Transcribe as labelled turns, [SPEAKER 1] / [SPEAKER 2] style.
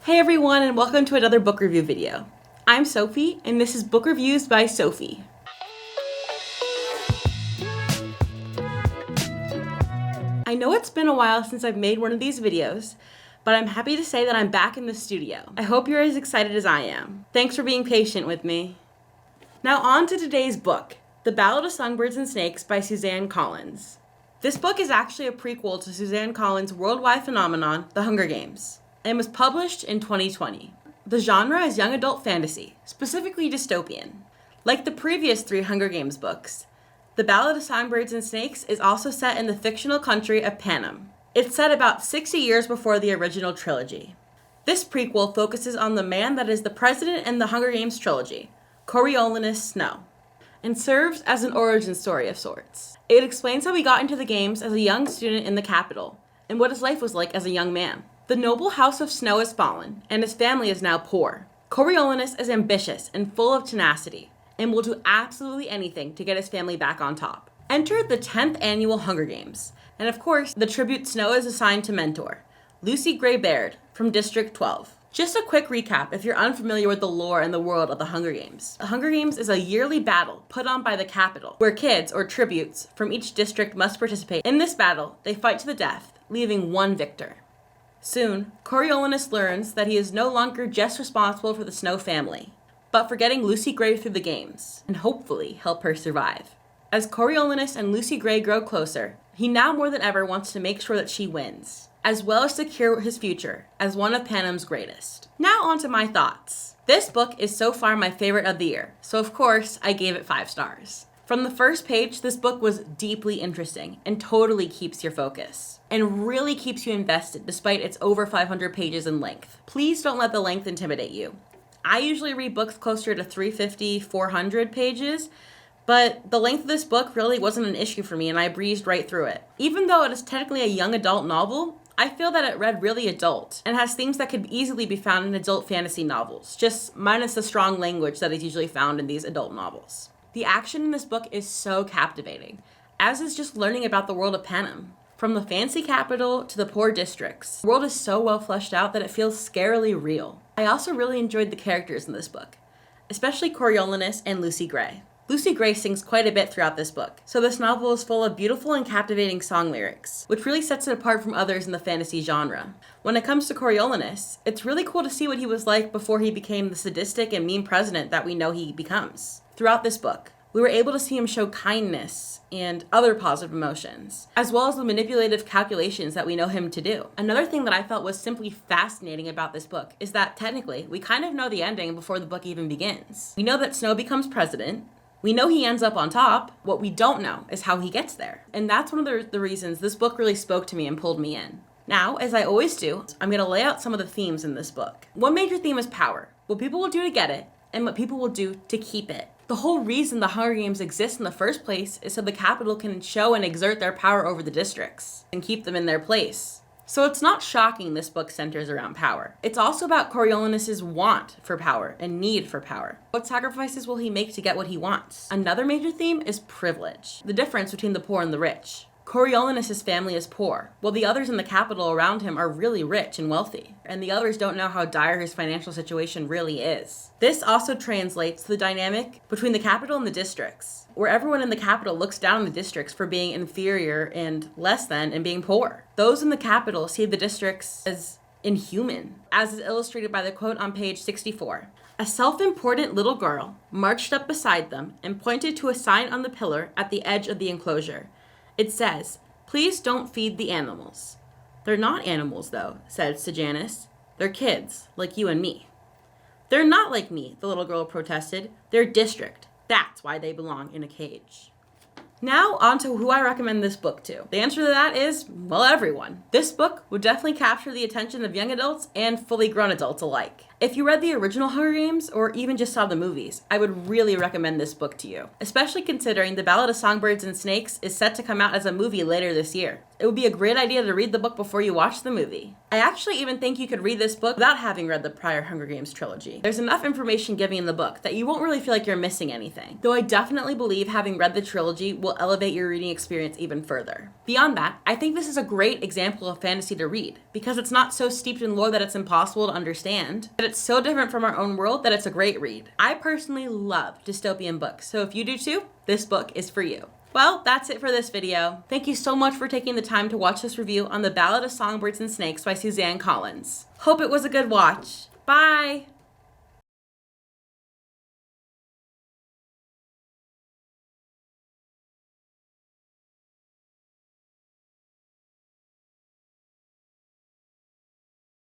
[SPEAKER 1] Hey everyone, and welcome to another book review video. I'm Sophie, and this is Book Reviews by Sophie. I know it's been a while since I've made one of these videos, but I'm happy to say that I'm back in the studio. I hope you're as excited as I am. Thanks for being patient with me. Now on to today's book, The Ballad of Songbirds and Snakes by Suzanne Collins. This book is actually a prequel to Suzanne Collins' worldwide phenomenon, The Hunger Games, and was published in 2020. The genre is young adult fantasy, specifically dystopian. Like the previous 3 Hunger Games books, The Ballad of Songbirds and Snakes is also set in the fictional country of Panem. It's set about 60 years before the original trilogy. This prequel focuses on the man that is the president in the Hunger Games trilogy, Coriolanus Snow, and serves as an origin story of sorts. It explains how he got into the games as a young student in the capital, and what his life was like as a young man. The noble house of Snow has fallen, and his family is now poor. Coriolanus is ambitious and full of tenacity, and will do absolutely anything to get his family back on top. Enter the 10th annual Hunger Games, and of course, the tribute Snow is assigned to mentor, Lucy Gray Baird from District 12. Just a quick recap if you're unfamiliar with the lore and the world of the Hunger Games. The Hunger Games is a yearly battle put on by the capital, where kids, or tributes, from each district must participate. In this battle, they fight to the death, leaving one victor. Soon, Coriolanus learns that he is no longer just responsible for the Snow family, but for getting Lucy Gray through the games, and hopefully help her survive. As Coriolanus and Lucy Gray grow closer, he now more than ever wants to make sure that she wins, as well as secure his future as one of Panem's greatest. Now on to my thoughts. This book is so far my favorite of the year, so of course I gave it 5 stars. From the first page, this book was deeply interesting and totally keeps your focus, and really keeps you invested despite its over 500 pages in length. Please don't let the length intimidate you. I usually read books closer to 350, 400 pages, but the length of this book really wasn't an issue for me and I breezed right through it. Even though it is technically a young adult novel, I feel that it read really adult and has themes that could easily be found in adult fantasy novels, just minus the strong language that is usually found in these adult novels. The action in this book is so captivating, as is just learning about the world of Panem. From the fancy capital to the poor districts, the world is so well fleshed out that it feels scarily real. I also really enjoyed the characters in this book, especially Coriolanus and Lucy Gray. Lucy Gray sings quite a bit throughout this book, so this novel is full of beautiful and captivating song lyrics, which really sets it apart from others in the fantasy genre. When it comes to Coriolanus, it's really cool to see what he was like before he became the sadistic and mean president that we know he becomes. Throughout this book, we were able to see him show kindness and other positive emotions, as well as the manipulative calculations that we know him to do. Another thing that I felt was simply fascinating about this book is that technically, we kind of know the ending before the book even begins. We know that Snow becomes president. We know he ends up on top. What we don't know is how he gets there. And that's one of the reasons this book really spoke to me and pulled me in. Now, as I always do, I'm going to lay out some of the themes in this book. One major theme is power. What people will do to get it, and what people will do to keep it. The whole reason the Hunger Games exist in the first place is so the capital can show and exert their power over the districts and keep them in their place. So it's not shocking this book centers around power. It's also about Coriolanus' want for power and need for power. What sacrifices will he make to get what he wants? Another major theme is privilege, the difference between the poor and the rich. Coriolanus' family is poor, while the others in the capital around him are really rich and wealthy, and the others don't know how dire his financial situation really is. This also translates to the dynamic between the capital and the districts, where everyone in the capital looks down on the districts for being inferior and less than and being poor. Those in the capital see the districts as inhuman, as is illustrated by the quote on page 64. A self-important little girl marched up beside them and pointed to a sign on the pillar at the edge of the enclosure. It says, "Please don't feed the animals." "They're not animals, though," said Sejanus. "They're kids, like you and me." "They're not like me," the little girl protested. "They're district. That's why they belong in a cage." Now, on to who I recommend this book to. The answer to that is, well, everyone. This book would definitely capture the attention of young adults and fully grown adults alike. If you read the original Hunger Games, or even just saw the movies, I would really recommend this book to you, especially considering The Ballad of Songbirds and Snakes is set to come out as a movie later this year. it would be a great idea to read the book before you watch the movie. I actually even think you could read this book without having read the prior Hunger Games trilogy. There's enough information given in the book that you won't really feel like you're missing anything, though I definitely believe having read the trilogy will elevate your reading experience even further. Beyond that, I think this is a great example of fantasy to read, because it's not so steeped in lore that it's impossible to understand, but it's so different from our own world that it's a great read. I personally love dystopian books, so if you do too, this book is for you. Well, that's it for this video. Thank you so much for taking the time to watch this review on The Ballad of Songbirds and Snakes by Suzanne Collins. Hope it was a good watch. Bye!